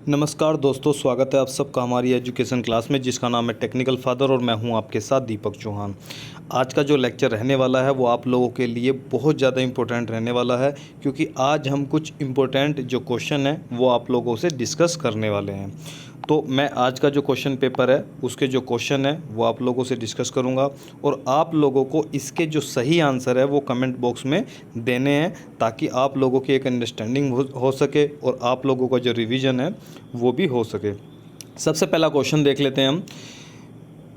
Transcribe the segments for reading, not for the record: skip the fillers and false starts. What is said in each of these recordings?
नमस्कार दोस्तों, स्वागत है आप सबका हमारी एजुकेशन क्लास में जिसका नाम है टेक्निकल फादर और मैं हूं आपके साथ दीपक चौहान। आज का जो लेक्चर रहने वाला है वो आप लोगों के लिए बहुत ज़्यादा इम्पोर्टेंट रहने वाला है, क्योंकि आज हम कुछ इम्पोर्टेंट जो क्वेश्चन हैं वो आप लोगों से डिस्कस करने वाले हैं। तो मैं आज का जो क्वेश्चन पेपर है उसके जो क्वेश्चन है वो आप लोगों से डिस्कस करूंगा और आप लोगों को इसके जो सही आंसर है वो कमेंट बॉक्स में देने हैं, ताकि आप लोगों की एक अंडरस्टैंडिंग हो सके और आप लोगों का जो रिवीजन है वो भी हो सके। सबसे पहला क्वेश्चन देख लेते हैं हम।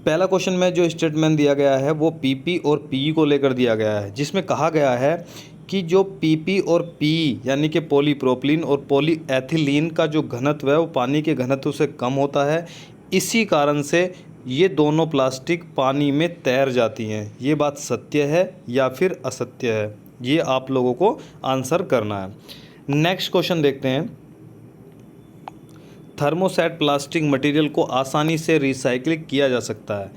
पहला क्वेश्चन में जो स्टेटमेंट दिया गया है वो पीपी और पीई को लेकर दिया गया है, जिसमें कहा गया है कि जो पीपी और पीई यानी कि पॉलीप्रोपिलीन और पॉलीएथिलीन का जो घनत्व है वो पानी के घनत्व से कम होता है। इसी कारण से ये दोनों प्लास्टिक पानी में तैर जाती हैं। ये बात सत्य है या फिर असत्य है, ये आप लोगों को आंसर करना है। नेक्स्ट क्वेश्चन देखते हैं। थर्मोसेट प्लास्टिक मटेरियल को आसानी से रिसाइकिल किया जा सकता है,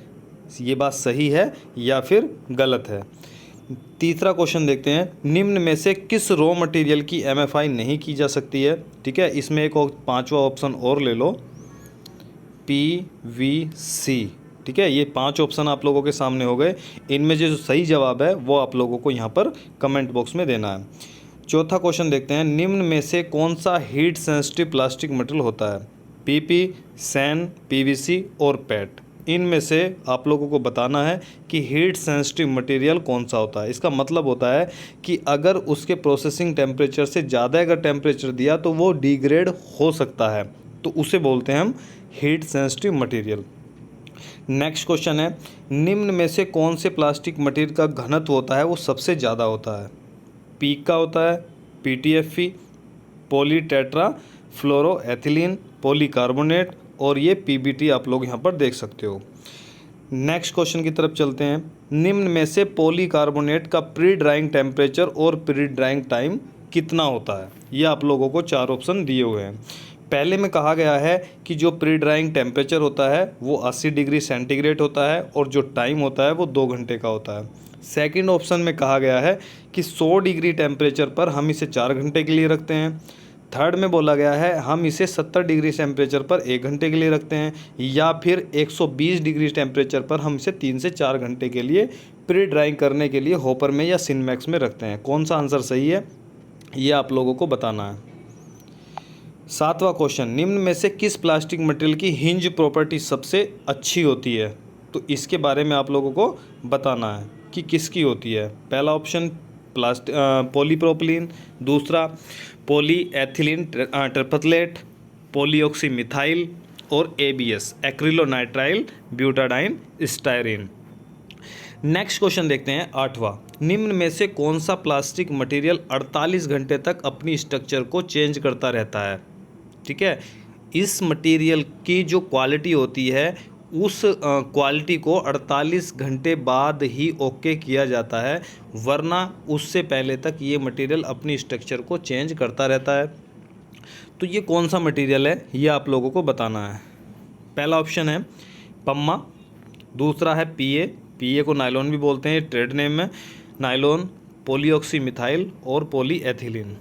ये बात सही है या फिर गलत है। तीसरा क्वेश्चन देखते हैं। निम्न में से किस रॉ मटेरियल की एमएफआई नहीं की जा सकती है? ठीक है, इसमें एक और पांचवा ऑप्शन और ले लो, पीवीसी। ठीक है, ये 5 ऑप्शन आप लोगों के सामने हो गए। इनमें जो सही जवाब है वो आप लोगों को यहाँ पर कमेंट बॉक्स में देना है। चौथा क्वेश्चन देखते हैं। निम्न में से कौन सा हीट सेंसिटिव प्लास्टिक मटेरियल होता है? पीपी, सैन, पीवीसी और पैट। इनमें से आप लोगों को बताना है कि हीट सेंसिटिव मटेरियल कौन सा होता है। इसका मतलब होता है कि अगर उसके प्रोसेसिंग टेम्परेचर से ज़्यादा अगर टेम्परेचर दिया तो वो डिग्रेड हो सकता है, तो उसे बोलते हैं हम heat sensitive material. Next question है। निम्न में से कौन से प्लास्टिक मटेरियल का घनत्व होता है वो सबसे ज़्यादा होता है? पीक का होता है, पीटीएफई, पॉलीटेट्रा फ्लोरोएथिलीन, पॉलीकार्बोनेट और ये पीबीटी आप लोग यहाँ पर देख सकते हो। नेक्स्ट क्वेश्चन की तरफ चलते हैं। निम्न में से पॉलीकार्बोनेट का प्री ड्राइंग टेम्परेचर और प्री ड्राइंग टाइम कितना होता है? ये आप लोगों को 4 ऑप्शन दिए हुए हैं। पहले में कहा गया है कि जो प्री ड्राइंग टेम्परेचर होता है वो 80 डिग्री सेंटीग्रेड होता है और जो टाइम होता है वो 2 घंटे का होता है। सेकंड ऑप्शन में कहा गया है कि 100 डिग्री टेम्परेचर पर हम इसे 4 घंटे के लिए रखते हैं। थर्ड में बोला गया है हम इसे 70 डिग्री टेम्परेचर पर 1 घंटे के लिए रखते हैं, या फिर 120 डिग्री टेम्परेचर पर हम इसे 3 से 4 घंटे के लिए प्री ड्राइंग करने के लिए हॉपर में या सिनमैक्स में रखते हैं। कौन सा आंसर सही है ये आप लोगों को बताना है। सातवां क्वेश्चन। निम्न में से किस प्लास्टिक मटेरियल की हिंज प्रॉपर्टी सबसे अच्छी होती है? तो इसके बारे में आप लोगों को बताना है कि किसकी होती है। पहला ऑप्शन पॉलीप्रोपिलीन, दूसरा पॉलीएथिलीन ट्रिपलेट, पॉलीऑक्सी मिथाइल और ABS acrylonitrile butadiene styrene. Next question देखते हैं, 8वां। निम्न में से कौन सा प्लास्टिक मटेरियल 48 घंटे तक अपनी स्ट्रक्चर को चेंज करता रहता है? ठीक है, इस मटेरियल की जो क्वालिटी होती है उस क्वालिटी को 48 घंटे बाद ही ओके किया जाता है, वरना उससे पहले तक ये मटेरियल अपनी स्ट्रक्चर को चेंज करता रहता है। तो ये कौन सा मटेरियल है ये आप लोगों को बताना है। पहला ऑप्शन है पम्मा, दूसरा है पीए, पीए को नायलॉन भी बोलते हैं ट्रेड नेम में, नायलॉन, पॉलीऑक्सी मिथाइल और पॉलीएथिलीन।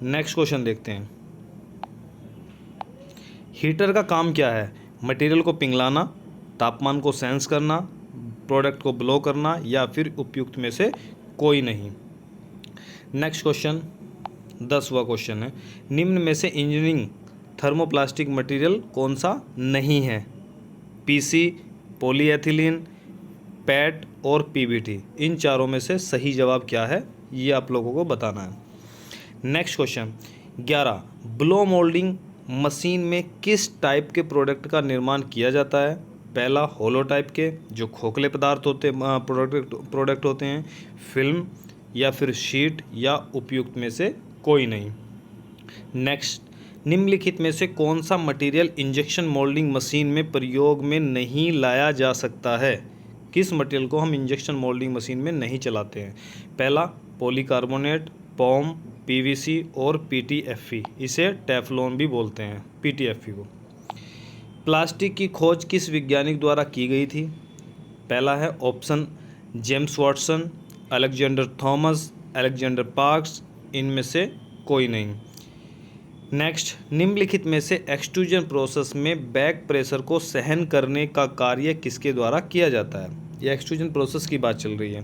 नेक्स्ट क्वेश्चन देखते हैं। हीटर का काम क्या है? मटेरियल को पिघलाना, तापमान को सेंस करना, प्रोडक्ट को ब्लो करना, या फिर उपयुक्त में से कोई नहीं। नेक्स्ट क्वेश्चन 10वां क्वेश्चन है। निम्न में से इंजीनियरिंग थर्मोप्लास्टिक मटेरियल कौन सा नहीं है? पीसी, पॉलीएथिलीन, पैट और पीबीटी। इन चारों में से सही जवाब क्या है ये आप लोगों को बताना है। Next question 11। Blow moulding machine में किस टाइप के प्रोडक्ट का निर्माण किया जाता है? पहला होलो टाइप के जो खोखले पदार्थ होते प्रोडक्ट होते हैं, फिल्म, या फिर शीट, या उपयुक्त में से कोई नहीं। नेक्स्ट, निम्नलिखित में से कौन सा मटेरियल इंजेक्शन मोल्डिंग मशीन में प्रयोग में नहीं लाया जा सकता है? किस मटेरियल को हम इंजेक्शन मोल्डिंग मशीन में नहीं चलाते हैं? पहला पॉलीकार्बोनेट, पॉम, पीवीसी और पीटीएफई। इसे टेफ्लॉन भी बोलते हैं, पीटीएफई को। प्लास्टिक की खोज किस वैज्ञानिक द्वारा की गई थी? पहला है option James Watson, Alexander Thomas, Alexander parks. इनमें से कोई नहीं। नेक्स्ट, निम्नलिखित में से एक्सट्रूजन प्रोसेस में बैक प्रेशर को सहन करने का कार्य किसके द्वारा किया जाता है? ये एक्सट्रूजन प्रोसेस की बात चल रही है।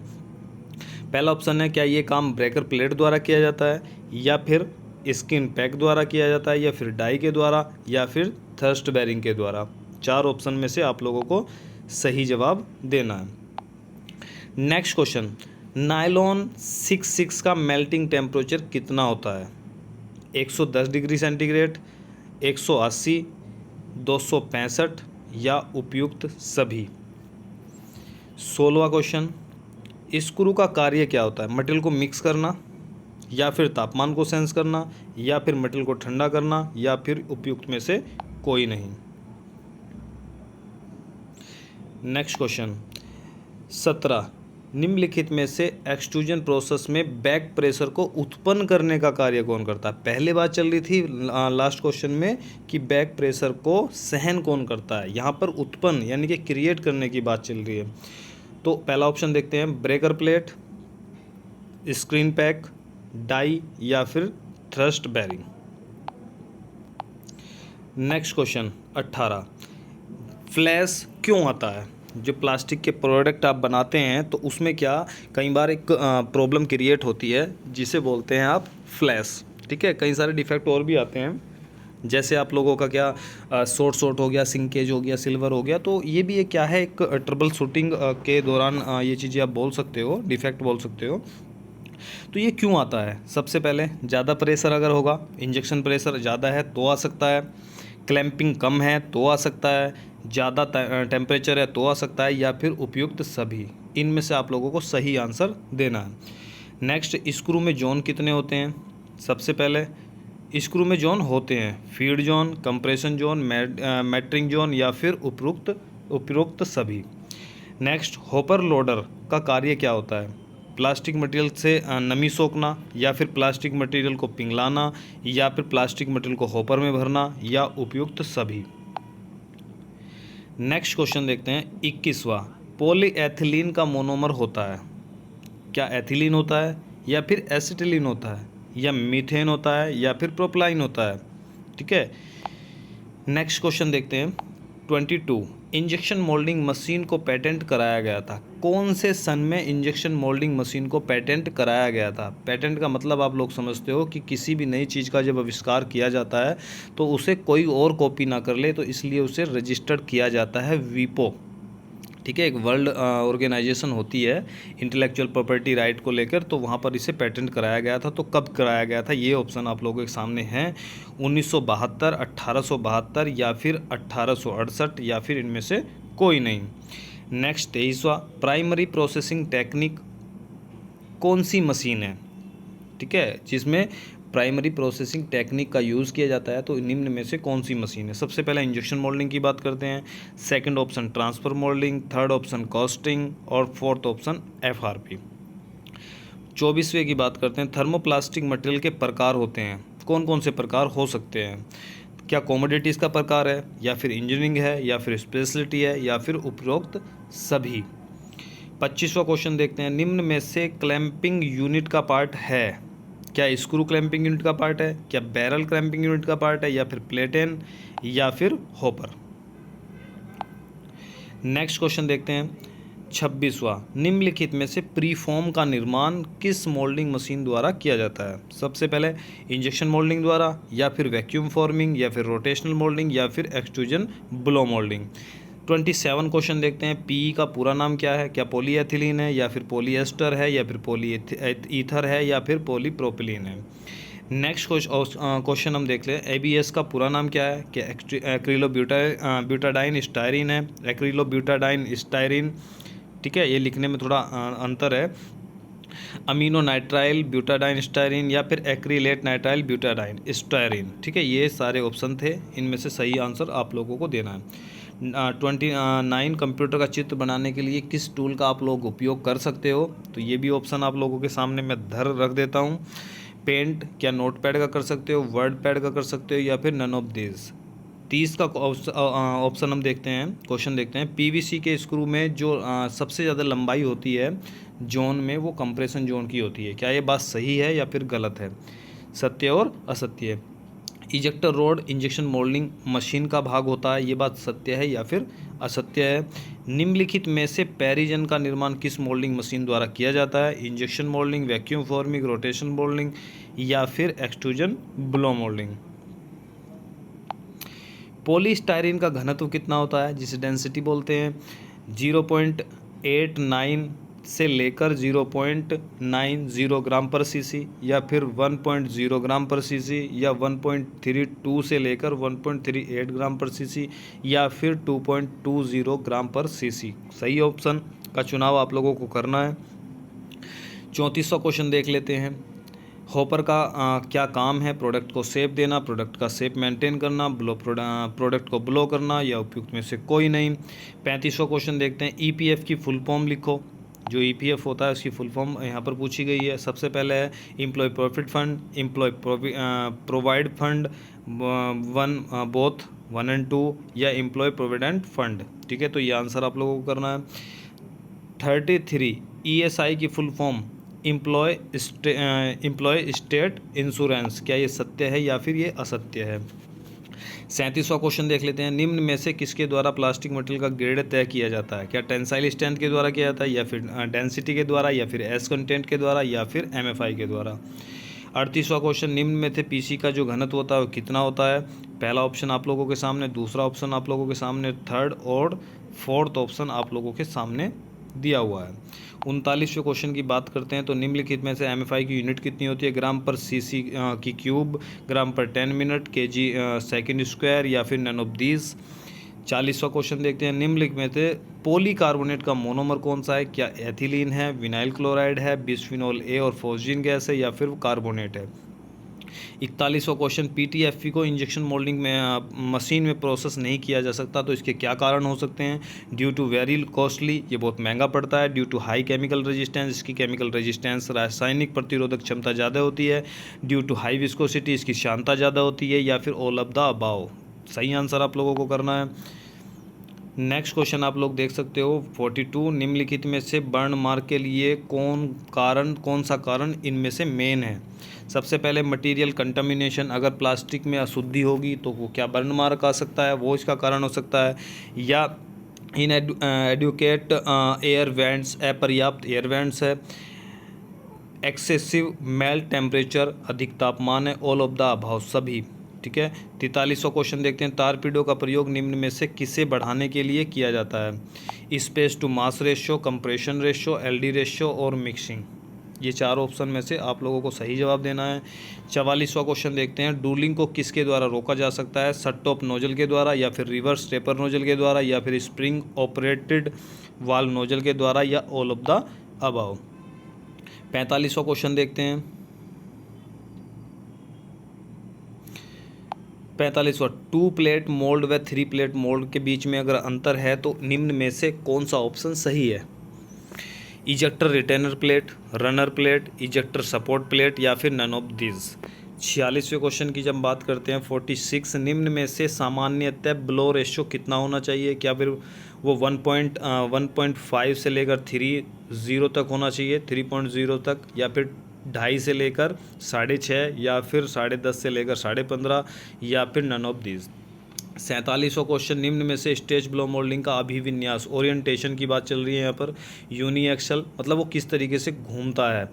पहला ऑप्शन है, क्या ये काम ब्रेकर प्लेट द्वारा किया जाता है, या फिर स्किन पैक द्वारा किया जाता है, या फिर डाई के द्वारा, या फिर थर्स्ट बेरिंग के द्वारा। 4 ऑप्शन में से आप लोगों को सही जवाब देना है। नेक्स्ट क्वेश्चन, नायलॉन 66 का मेल्टिंग टेम्परेचर कितना होता है? 110 डिग्री सेंटीग्रेड, 180, 265 या उपयुक्त सभी। 16वां क्वेश्चन, स्क्रू का कार्य क्या होता है? मटेरियल को मिक्स करना, या फिर तापमान को सेंस करना, या फिर मटेरियल को ठंडा करना, या फिर उपयुक्त में से कोई नहीं। नेक्स्ट क्वेश्चन 17, निम्नलिखित में से एक्सट्रूजन प्रोसेस में बैक प्रेशर को उत्पन्न करने का कार्य कौन करता है? पहले बात चल रही थी लास्ट क्वेश्चन में कि बैक प्रेशर को सहन कौन करता है, यहाँ पर उत्पन्न यानी कि क्रिएट करने की बात चल रही है। तो पहला ऑप्शन देखते हैं, breaker plate, screen pack, die, या फिर thrust bearing. Next question 18, flash क्यों आता है? जो प्लास्टिक के प्रोडक्ट आप बनाते हैं तो उसमें क्या कई बार एक प्रॉब्लम क्रिएट होती है जिसे बोलते हैं आप फ्लैश। ठीक है, कई सारे डिफेक्ट और भी आते हैं, जैसे आप लोगों का क्या शॉर्ट हो गया, सिंकेज हो गया, सिल्वर हो गया। तो ये भी एक क्या है, एक ट्रबल शूटिंग के दौरान ये चीज़ें आप बोल सकते हो, डिफेक्ट बोल सकते हो। तो ये क्यों आता है? सबसे पहले ज़्यादा प्रेशर अगर होगा, इंजेक्शन प्रेशर ज़्यादा है तो आ सकता है, क्लैंपिंग कम है तो आ सकता है, ज़्यादा टेम्परेचर है तो आ सकता है, या फिर उपयुक्त सभी। इनमें से आप लोगों को सही आंसर देना है। नेक्स्ट, स्क्रू में जोन कितने होते हैं? सबसे पहले स्क्रू में जोन होते हैं feed zone, compression zone, mattering zone, या फिर उपरोक्त सभी। नेक्स्ट, हॉपर लोडर का कार्य क्या होता है? प्लास्टिक मटेरियल से नमी सोखना, या फिर प्लास्टिक मटेरियल को पिघलाना, या फिर प्लास्टिक मटेरियल को हॉपर में भरना, या उपयुक्त सभी। नेक्स्ट क्वेश्चन देखते हैं 21वां, पॉलीएथिलीन का मोनोमर होता है? क्या एथिलीन होता है, या फिर एसिटिलीन होता है, या मीथेन होता है, या फिर प्रोपलाइन होता है? ठीक है। नेक्स्ट क्वेश्चन देखते हैं 22, इंजेक्शन मोल्डिंग मशीन को पेटेंट कराया गया था? कौन से सन में इंजेक्शन मोल्डिंग मशीन को पेटेंट कराया गया था? पेटेंट का मतलब आप लोग समझते हो कि किसी भी नई चीज़ का जब आविष्कार किया जाता है तो उसे कोई और कॉपी ना कर ले, तो इसलिए उसे रजिस्टर्ड किया जाता है वीपो। ठीक है, एक वर्ल्ड ऑर्गेनाइजेशन होती है इंटेलेक्चुअल प्रॉपर्टी राइट को लेकर, तो वहाँ पर इसे पेटेंट कराया गया था। तो कब कराया गया था? ये ऑप्शन आप लोगों के सामने हैं, 1972, 1872, या फिर 1868, या फिर इनमें से कोई नहीं। नेक्स्ट 23वां, प्राइमरी प्रोसेसिंग टेक्निक कौन सी मशीन है? ठीक है, जिसमें प्राइमरी प्रोसेसिंग टेक्निक का यूज़ किया जाता है, तो निम्न में से कौन सी मशीन है? सबसे पहले इंजेक्शन मोल्डिंग की बात करते हैं, second option transfer moulding, third option casting, और फोर्थ ऑप्शन एफआरपी। 24वें की बात करते हैं, थर्मोप्लास्टिक मटेरियल के प्रकार होते हैं, कौन कौन से प्रकार हो सकते हैं? क्या कॉमोडिटीज़ का प्रकार है, या फिर इंजीनियरिंग है, या फिर स्पेशलिटी है, या फिर उपरोक्त सभी। 25वां क्वेश्चन देखते हैं, निम्न में से क्लैंपिंग यूनिट का पार्ट है? क्या स्क्रू क्लैंपिंग यूनिट का पार्ट है, क्या बैरल क्लैंपिंग यूनिट का पार्ट है, या फिर प्लेटेन, या फिर हॉपर? नेक्स्ट क्वेश्चन देखते हैं 26वां, निम्नलिखित में से प्रीफॉर्म का निर्माण किस मोल्डिंग मशीन द्वारा किया जाता है? सबसे पहले इंजेक्शन मोल्डिंग द्वारा, या फिर वैक्यूम फॉर्मिंग, या फिर रोटेशनल मोल्डिंग, या फिर एक्सट्रूजन ब्लो मोल्डिंग। 27 क्वेश्चन देखते हैं, पीई का पूरा नाम क्या है? क्या पॉलीएथिलीन है, या फिर पॉलीएस्टर है, या फिर पॉलीईथर है, या फिर पॉलीप्रोपिलीन है? नेक्स्ट क्वेश्चन हम देख लें, एबीएस का पूरा नाम क्या है? क्या ब्यूटाडाइन स्टायरिन है, एक्रिलोब्यूटाडाइन स्टायरिन? ठीक है, ये लिखने में थोड़ा अंतर है, अमीनो नाइट्राइल ब्यूटाडाइन स्टायरिन, या फिर एक्रिलेट नाइट्राइल ब्यूटाडाइन स्टायरिन? ठीक है, ये सारे ऑप्शन थे, इनमें से सही आंसर आप लोगों को देना है। 29, कंप्यूटर का चित्र बनाने के लिए किस टूल का आप लोग उपयोग कर सकते हो? तो ये भी ऑप्शन आप लोगों के सामने मैं रख देता हूँ। पेंट, क्या नोट पैड का कर सकते हो, वर्ड पैड का कर सकते हो, या फिर नन ऑफ दिस? 30 का ऑप्शन हम देखते हैं, क्वेश्चन देखते हैं, पीवीसी के स्क्रू में जो सबसे ज़्यादा लंबाई होती है जोन में, वो कंप्रेशन जोन की होती है? क्या ये बात सही है या फिर गलत है? सत्य और असत्य। Ejector road injection moulding machine का भाग होता है, ये बात सत्य है या फिर असत्य है। निम्नलिखित में से पैरिजन का निर्माण किस मोल्डिंग मशीन द्वारा किया जाता है? Injection moulding, vacuum forming, rotation moulding या फिर एक्सट्रूजन ब्लो मोल्डिंग। पॉलीस्टायरीन का घनत्व कितना होता है, जिसे डेंसिटी बोलते हैं? 0.89 से लेकर 0.90 ग्राम पर सीसी, या फिर 1.0 ग्राम पर सीसी, या 1.32 से लेकर 1.38 ग्राम पर सीसी, या फिर 2.20 ग्राम पर सीसी। सही ऑप्शन का चुनाव आप लोगों को करना है। 34वां क्वेश्चन देख लेते हैं। हॉपर का क्या काम है? प्रोडक्ट को शेप देना, प्रोडक्ट का शेप मेंटेन करना, प्रोडक्ट को ब्लो करना, या उपयुक्त में से कोई नहीं। 35वां क्वेश्चन देखते हैं। ईपीएफ की फुल फॉर्म लिखो। जो ईपीएफ होता है उसकी फुल फॉर्म यहाँ पर पूछी गई है। सबसे पहले है employee profit fund, employee provide fund, both 1 और 2, या एम्प्लॉय प्रोविडेंट फंड। ठीक है, तो ये आंसर आप लोगों को करना है। 33 ईएसआई की full form employee state insurance. क्या ये सत्य है या फिर ये असत्य है? 37वां क्वेश्चन देख लेते हैं। निम्न में से किसके द्वारा प्लास्टिक मटेरियल का ग्रेड तय किया जाता है? क्या टेंसाइल स्ट्रेंथ के द्वारा किया जाता है, या फिर डेंसिटी के द्वारा, या फिर एस कंटेंट के द्वारा, या फिर एमएफआई के द्वारा? 38वां क्वेश्चन। निम्न में से पीसी का जो घनत्व होता है वो कितना होता है? पहला ऑप्शन आप लोगों के सामने, दूसरा ऑप्शन आप लोगों के सामने, थर्ड और फोर्थ ऑप्शन आप लोगों के सामने दिया हुआ है। 39वें क्वेश्चन की बात करते हैं। तो निम्नलिखित में से एमएफआई की यूनिट कितनी होती है? ग्राम पर सीसी की क्यूब, ग्राम पर 10 मिनट, केजी सेकंड स्क्वायर, या फिर नन ऑफ दीज। 40वां क्वेश्चन देखते हैं। निम्नलिखित में से पॉलीकार्बोनेट का मोनोमर कौन सा है? क्या एथिलीन है, विनाइल क्लोराइड है, बिस्फिनोल ए और फॉस्जीन गैस है, या फिर कार्बोनेट है? 41वां क्वेश्चन। पीटीएफई को इंजेक्शन मोल्डिंग में मशीन में प्रोसेस नहीं किया जा सकता, तो इसके क्या कारण हो सकते हैं? ड्यू टू वेरी कॉस्टली, ये बहुत महंगा पड़ता है। Due to high chemical resistance, इसकी केमिकल रेजिस्टेंस रासायनिक प्रतिरोधक क्षमता ज़्यादा होती है। ड्यू टू हाई विस्कोसिटी, इसकी श्यानता ज़्यादा होती है, या फिर ऑल ऑफ द अबाव। सही आंसर आप लोगों को करना है। नेक्स्ट क्वेश्चन आप लोग देख सकते हो 42। निम्नलिखित में से बर्न मार्क के लिए कौन सा कारण इनमें से मेन है? सबसे पहले मटेरियल कंटामिनेशन, अगर प्लास्टिक में अशुद्धि होगी तो वो क्या बर्न मार्क आ सकता है, वो इसका कारण हो सकता है। या इन एडुकेट एयर वेंट्स, अपर्याप्त एयर वेंट्स है। एक्सेसिव मेल्ट टेम्परेचर, अधिक तापमान है। ऑल ऑफ द अभाव, सभी। ठीक है। 43वां क्वेश्चन देखते हैं। टारपीडो का प्रयोग निम्न में से किसे बढ़ाने के लिए किया जाता है? Space to mass ratio, compression ratio, LD ratio और मिक्सिंग। ये चार ऑप्शन में से आप लोगों को सही जवाब देना है। 44वां क्वेश्चन देखते हैं। डूलिंग को किसके द्वारा रोका जा सकता है? शट टॉप नोजल के द्वारा, या फिर रिवर्स टेपर नोजल के द्वारा, या फिर स्प्रिंग ऑपरेटेड वाल्व नोजल के द्वारा, या ऑल ऑफ द अबव। 45वां क्वेश्चन देखते हैं। 45वां। 2 प्लेट मोल्ड व 3 प्लेट मोल्ड के बीच में अगर अंतर है तो निम्न में से कौन सा ऑप्शन सही है? Ejector retainer plate, runner plate, ejector support plate, या फिर नन ऑफ दिस। 46वें क्वेश्चन की जब बात करते हैं 46। निम्न में से सामान्यतः ब्लो रेशियो कितना होना चाहिए? क्या फिर वो 1.5 से लेकर 3.0 तक होना चाहिए, 3.0 तक, या फिर 2.5 से लेकर 6.5, या फिर 10.5 से लेकर 15.5, या फिर नन ऑफ दिस। 47वां क्वेश्चन। निम्न में से स्टेज ब्लो मोल्डिंग का अभिविन्यास, ओरिएंटेशन की बात चल रही है यहाँ पर। यूनी एक्सल मतलब वो किस तरीके से घूमता है,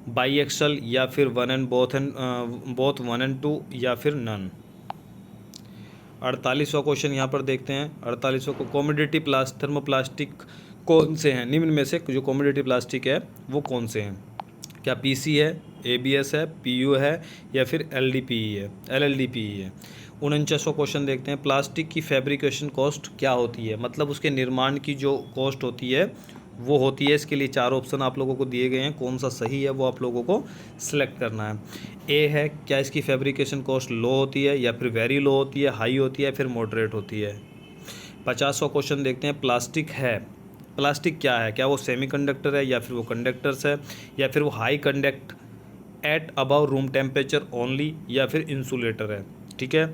बाई एक्सल, या फिर बोथ 1 और 2, या फिर नन। 48वां क्वेश्चन यहाँ पर देखते हैं। 48वां को कॉमोडिटी थर्मोप्लास्टिक कौन से हैं? निम्न में से जो कॉमोडिटी प्लास्टिक है वो कौन से हैं? क्या पीसी है, एबीएस है, पीयू है, या फिर एलडीपीई है, एलएलडीपीई है? 49वां क्वेश्चन देखते हैं। प्लास्टिक की फैब्रिकेशन कॉस्ट क्या होती है? मतलब उसके निर्माण की जो कॉस्ट होती है वो होती है। इसके लिए 4 ऑप्शन आप लोगों को दिए गए हैं, कौन सा सही है वो आप लोगों को सिलेक्ट करना है। ए है, क्या इसकी फैब्रिकेशन कॉस्ट लो होती है, या फिर वेरी लो होती है, हाई होती है, फिर मॉडरेट होती है? 50वां क्वेश्चन देखते हैं। प्लास्टिक क्या है? क्या वो सेमीकंडक्टर है, या फिर वो कंडक्टर्स है, या फिर वो high conduct eight above room temperature only, या फिर इंसुलेटर है? ठीक है,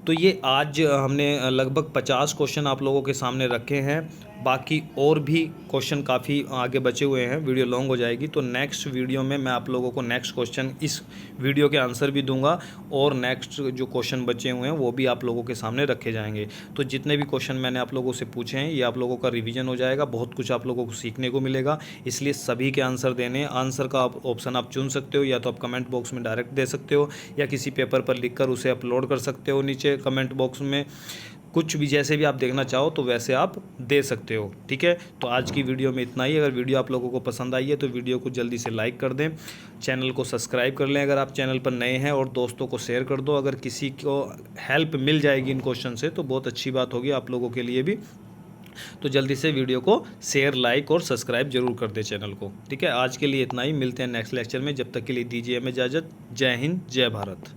तो ये आज हमने लगभग 50 क्वेश्चन आप लोगों के सामने रखे हैं। बाकी और भी क्वेश्चन काफ़ी आगे बचे हुए हैं, वीडियो लॉन्ग हो जाएगी। तो नेक्स्ट वीडियो में मैं आप लोगों को नेक्स्ट क्वेश्चन इस वीडियो के आंसर भी दूंगा और नेक्स्ट जो क्वेश्चन बचे हुए हैं वो भी आप लोगों के सामने रखे जाएंगे। तो जितने भी क्वेश्चन मैंने आप लोगों से पूछे हैं ये आप लोगों का रिवीजन हो जाएगा, बहुत कुछ आप लोगों को सीखने को मिलेगा। इसलिए सभी के आंसर देने, आंसर का ऑप्शन आप चुन सकते हो, या तो आप कमेंट बॉक्स में डायरेक्ट दे सकते हो या किसी पेपर पर लिखकर उसे अपलोड कर सकते हो नीचे कमेंट बॉक्स में। कुछ भी जैसे भी आप देखना चाहो तो वैसे आप दे सकते हो, ठीक है। तो आज की वीडियो में इतना ही। अगर वीडियो आप लोगों को पसंद आई है तो वीडियो को जल्दी से लाइक कर दें, चैनल को सब्सक्राइब कर लें अगर आप चैनल पर नए हैं, और दोस्तों को शेयर कर दो। अगर किसी को हेल्प मिल जाएगी इन क्वेश्चन से तो बहुत अच्छी बात होगी आप लोगों के लिए भी। तो जल्दी से वीडियो को शेयर, लाइक और सब्सक्राइब जरूर कर दें चैनल को, ठीक है। आज के लिए इतना ही, मिलते हैं नेक्स्ट लेक्चर में। जब तक के लिए दीजिए हमें इजाज़त। जय हिंद, जय भारत।